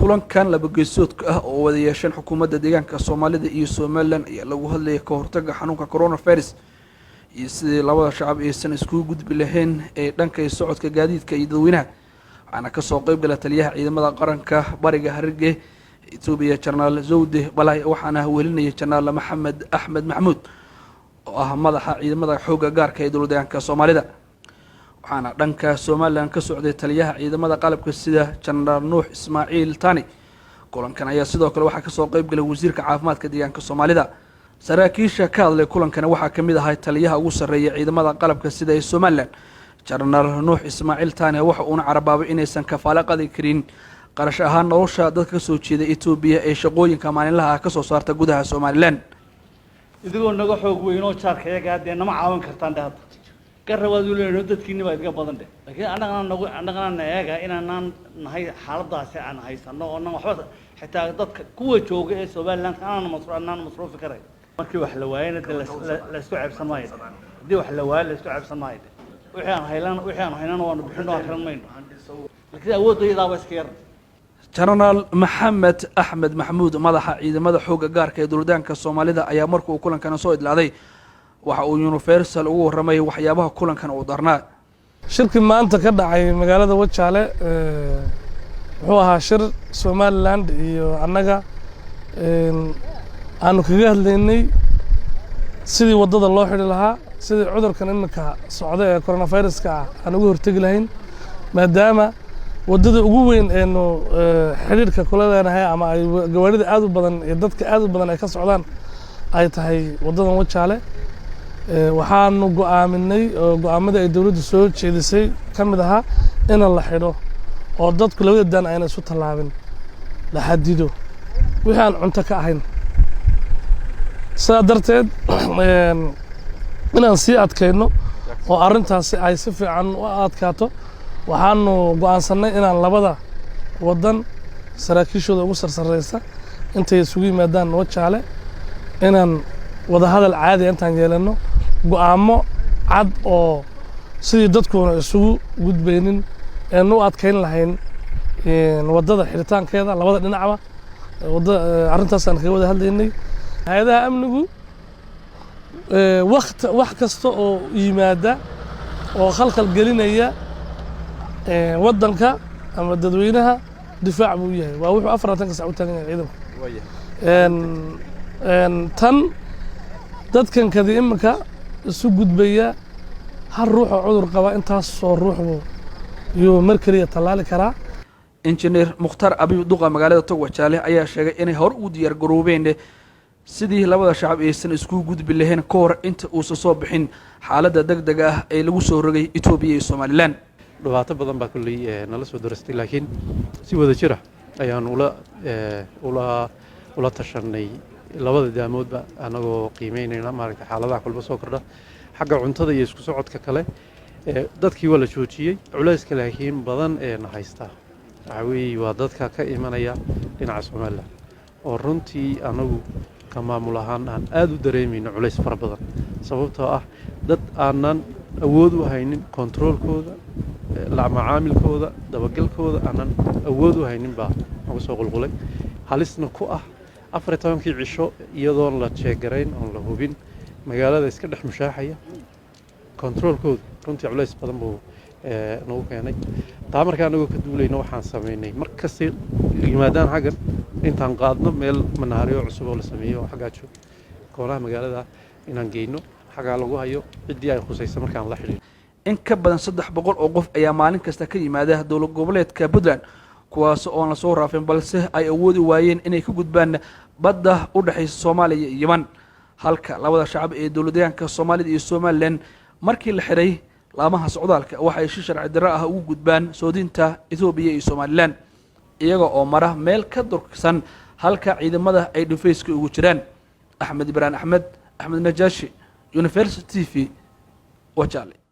kulankan laba geesoodka ah oo wada yeesheen xukuumadda deegaanka Soomaalida iyo Somaliland ayaa lagu hadlayay ka hortagga xanuunka coronavirus iyo sidii labada shacab aysan isku gudbi lahayn ee dhanka socodka gaadiidka iyo dadweynaha waxaana ka soo qayb galay taliyaha ciidamada qaranka bariga Hargeysa Itoobiya General Zawde Balay waxaana welinayay General Maxamed Axmed Maxmuud oo ah madaxa ciidamada xoogga gaarka ee dowladda Soomaalida waxaana dhanka Somaliland ka socday taliyaha ciidamada qalabka sida General Nuux Ismaaciil Tani kulankan ayaa sidoo kale waxa ka soo qayb galay wasiirka caafimaadka deegaanka Soomaalida saraakiisha ka hadlay kulankan waxa kamid ahaa taliyaha ugu sareeya ciidamada qalabka sida ee Somaliland General Nuux Ismaaciil Tani waxa uu carabaabay inaysan kafaalo qaadi karin qarash ahaan nolosha dadka soo jeeda Itoobiya ee shaqooyinka maalinlaha ka soo saarta gudaha Somaliland idigoo naga xoog weyn oo jaarkayaga hadda ma caawin kartaan dhaad garwaad u leeyahay dadkiina waa idiga badan dhe laakiin annagana eega inaan nahay xaaladaasi aan haysano oo waxba xitaa dadka kuwa jooga ee Somaliland aan masruufi karay markii wax la waayay la isku ceebsan maayo hadii wax la waayay la isku ceebsan maayo wixii aan haynana waan bixin oo karan mayno laakiin awoodayda waa iska yar General Maxamed Axmed Maxmuud madaxa ciidamada xoogga gaarka ee dowladda Soomaalida ayaa markuu kulankan soo idlaaday waxa uu Universal ugu waramay waxyaabaha kulankan uu darnaa shirki maanta ka dhacay magaalada Wajaale wuxuu ahaa shir Somaliland iyo annaga aanu kaga hadlaynay sidii wadada loo xidhi lahaa sidii cudurkan imika socda ee coronavirus-ka aan uga hortagi lahayn maadaama wadada ugu weyn ee xiriirka kula leenahay ama ay gawaarida aad u badan iyo dadka aad u badan ay ka socdaan ay tahay wadadan Wajaale waxaanu go'aaminay oo go'aamadii ay dawladdu soo jeedisay kamid aha in la xidho oo dadku labada daan ayna isu talaabin la xadido wixii aan cunto ka ahayn darteed inaan sii adkayno oo arrintaasi ay si fiican u adkaato waxaanu go'aansanay inaan labada wadan saraakiishooda ugu sarsareysa intay isugu yimaadaan Wajaale inaan wada hadal caadi intaan yeelano go'aamo cad oo sidii dadkuna isugu gudbeynin ee u adkayn lahayn wadada xiritaankeeda labada dhinacba wada arrintaas aan kaga wada hadlaynay hay'adaha amnigu wax kasta oo yimaada oo khalkhal gelinaya wadanka ama dadweynaha difaac buu yahay waa wuxuu 40 saac u taagan yahay ciidanku tan dadkan kadib imika isu gudbaya hal ruux oo cudur qaba intaas soo ruuxbu iyo markaliya talaali kara Engineer Mukhtar Abiy Duqa magaalada Wajaale ayaa sheegay inay hor u diyaar garoobeen sidii labada shacab aysan isku gudbi lahayn ka hor inta uu soo bixin xaaladda degdega ah ee lagu soo rogay Itoobiya iyo Somaliland dhibaato badan baa kulli nala soo darastay laakiin si wada jira ayaan ula tashanay labada daamoodba anagoo qiimeynayna maaragtay xaaladaha kulba soo kordha xagga cuntada iyo isku socodka kale dadkii waa la joojiyay culayska laakiin badan ee na haysta waxa weeye waa dadka ka imanaya dhinaca Somaliland oo runtii anagu ka maamul ahaan aan aad u dareemayno culays fara badan sababtoo ah dad aanan awood u haynin controlkooda la macaamilkooda dabagalkooda aanan awood u haynin baa ugu soo qulqulay halisna ku ah 14 cisho iyadoo la jeegarayn oo la hubin magaalada iska dhex mushaaxaya controlkooda runtii culays badan buu nagu keenay taa markaan anagu ka duulayno waxaan sameynay markasta yimaadaan xagan intaan qaadno meel manaariyo cusub oo la sameeyo xagaa joog koonaha magaalada inaan geeyno xagaa lagu hayo cidii ay khusayso markaan la xiriir in ka badan 300 oo qof ayaa maalin kasta ka yimaada dowlad goboleedka Puntland kuwaas oo la soo raafin balse ay awoodi waayeen inay ka gudbaan badda u dhaxaysa Soomaaliya iyo Yemen halka labada shacab ee dowladda Soomaalida iyo Somaliland markii la xiray laamaha socdaalka waxay si sharci darro ah ugu gudbaan soodinta Itoobiya iyo Somaliland iyaga oo mara meel ka durksan halka ciidamada ay dhufayska ugu jiraan Axmed Ibrahim Axmed Najashi Universal TV Wajaale